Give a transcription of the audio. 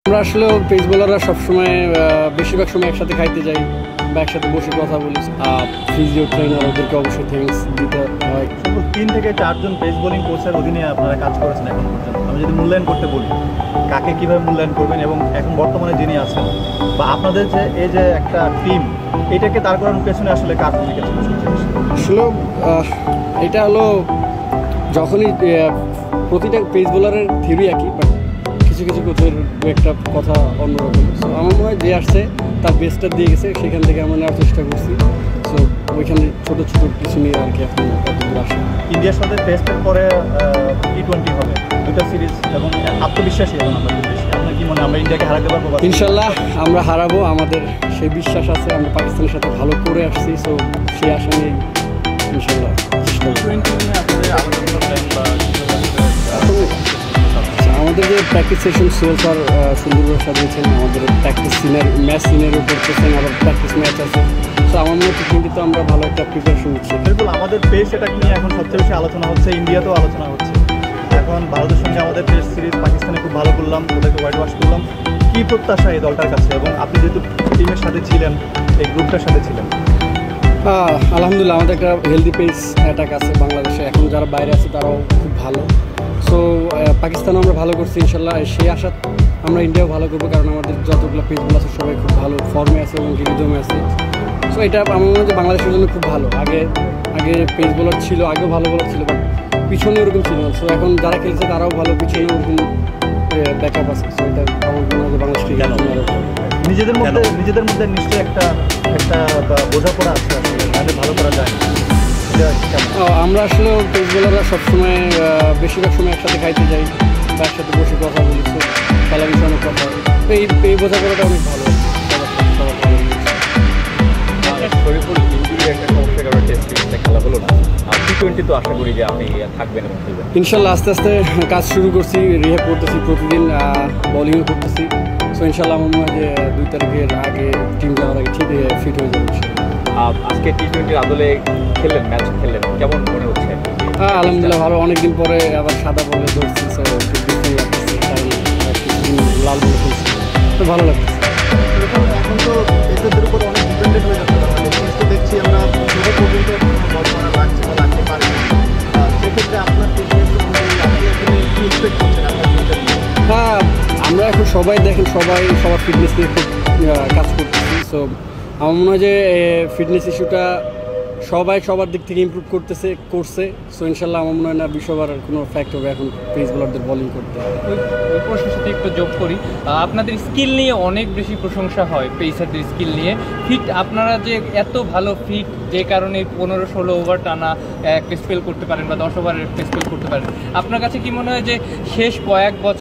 আমরা আসলে পেস বোলাররা সবসময় বেশিরভাগ সময় একসাথে খাইতে যাই বা একসাথে বসে কথা বলি। ফিজিও ট্রেনার ওদেরকে অবশ্যই থ্যাঙ্কস দিতে হয়। 3 থেকে 4 জন পেস বোলিং কোচের অধীনে আপনারা কাজ করেছেন এখন পর্যন্ত। আমি যদি মূল্যায়ন করতে বলি, কাকে কীভাবে মূল্যায়ন করবেন এবং এখন বর্তমানে যিনি আছেন বা আপনাদের যে এই যে একটা টিম, এটাকে দাঁড় করানোর পেছনে আসলে কার ভূমিকা ছিল? আসলে এটা হলো যখনই প্রতিটা পেস বোলারের থিওরি একই, বাট কিছু কিছু কোচের একটা কথা অন্যরকম। সো আমার মনে হয় যে আসছে তার বেস্টটা দিয়ে গেছে, সেখান থেকে আমরা নেওয়ার চেষ্টা করছি। সো ওইখানে ছোটো ছোটো কিছু নিয়ে আর কি এখন আসে। ইন্ডিয়ার সাথে টেস্টের পরে T20 হবে, 2টা সিরিজ এবং আত্মবিশ্বাসী এখন আমরা খুব বেশি। আপনার কি মনে হয় আমরা ইন্ডিয়াকে হারাতে পারবো? ইনশাল্লাহ আমরা হারাবো, আমাদের সেই বিশ্বাস আছে। আমরা পাকিস্তানের সাথে ভালো করে আসছি, সো সেই আশা নিয়ে ইনশাল্লাহ চেষ্টা করব। আমাদের যে প্র্যাকটিস সেশন সোলফার সুন্দরভাবে সাজিয়েছেন, আমাদের প্র্যাকটিস ম্যাচ সিনারিও করতেছেন, আবার প্র্যাকটিস ম্যাচ আছে। সো আমার মনে হচ্ছে কিন্তু আমরা ভালো একটা প্রিপারেশন নিচ্ছি। বিলকুল, আমাদের পেস এটা নিয়ে এখন সবচেয়ে বেশি আলোচনা হচ্ছে, ইন্ডিয়াতেও আলোচনা হচ্ছে। এখন ভারতের সঙ্গে আমাদের টেস্ট সিরিজ পাকিস্তানে খুব ভালো করলাম, ওদেরকে হোয়াইট ওয়াশ করলাম। কী প্রত্যাশা এই দলটার কাছে, এবং আপনি যেহেতু টিমের সাথে ছিলেন, এই গ্রুপটার সাথে ছিলেন? আলহামদুলিল্লাহ আমাদের একটা হেলদি পেস অ্যাটাক আছে বাংলাদেশে। এখন যারা বাইরে আছে তারাও খুব ভালো। সো পাকিস্তানও আমরা ভালো করছি ইনশাল্লাহ। সেই আশা আমরা ইন্ডিয়াও ভালো করবো, কারণ আমাদের যতগুলো পেসগুলো আছে সবাই খুব ভালো ফর্মে আছে এবং রিদমে আছে। সো এটা আমার মনে হয় যে বাংলাদেশের জন্য খুব ভালো। আগে পেস বোলার ছিল, আগেও ভালো বোলার ছিল, বাট পিছনে ওরকম ছিল না। সো এখন যারা খেলছে তারাও ভালো, পিছনে ওরকম ব্যাকআপ আছে। সো এটা আমার মনে হয় যে বাংলাদেশ নিজেদের মধ্যে নিশ্চয়ই একটা বোঝাপড়া আছে, আসলে ভালো করা যায়। আমরা আসলে পেস বোলাররা সবসময় বেশিরভাগ সময় একসাথে খাইতে যাই বা একসাথে বসে কথা বলি। তো খেলা বিষয়ে অনেক কথা হয়, তো এই বোঝাপড়াটা অনেক ভালো। শরীফুল ইঞ্জুরি একটা সমস্যার কারণে টেস্ট সিরিজটা খেলা হলো না। T20 তো আশা করি যে আপনি থাকবেন এবং খেলবেন ইনশাল্লাহ। আস্তে আস্তে কাজ শুরু করছি, রিহ্যাব করতেছি, প্রতিদিন বোলিংও করতেছি। সো ইনশাল্লাহ আমার মনে হয় যে 2 তারিখের আগে টিম যাওয়ার আগে ঠিক ফিট হয়ে যাবে। আজকে T20 আদলে খেললেন, ম্যাচ খেললেন, কেমন মনে হচ্ছে? আলহামদুলিল্লাহ ভালো। অনেকদিন পরে আবার সাদা বলে ধরছি, সো খুব ডিফারেন্ট লাগতেছে, কারণ কিছুদিন লাল বলে খেলছি, তো ভালো লাগতেছে। এখন তো এদের উপর অনেক ডিপেন্ডেন্ট হয়ে যাচ্ছে, তো দেখছি আমরা ছোটো পর্যন্ত বল করা লাগছে বা লাগতে পারি। সেক্ষেত্রে আপনার কি এক্সপেক্ট করছেন আপনার? আমরা এখন সবাই দেখেন সবার ফিটনেস নিয়ে খুব কাজ করতেছি। সো আমার মনে হয় যে ফিটনেস ইস্যুটা সবার দিক থেকে ইমপ্রুভ করছে। সো ইনশাল্লাহ আমার মনে হয় না বিশ্ববার কোনো ফ্যাক্ট হবে এখন পেস বোলারদের বোলিং করতে। ওই প্রশ্নের সাথে একটু যোগ করি, আপনাদের স্কিল নিয়ে অনেক বেশি প্রশংসা হয়, পেসারদের স্কিল নিয়ে। ফিট আপনারা যে এত ভালো ফিট, যে কারণে 15-16 ওভার টানা একটা স্পেল করতে পারেন বা 10 ওভারের একটা স্পেল করতে পারেন, আপনার কাছে কি মনে হয় যে শেষ কয়েক বছর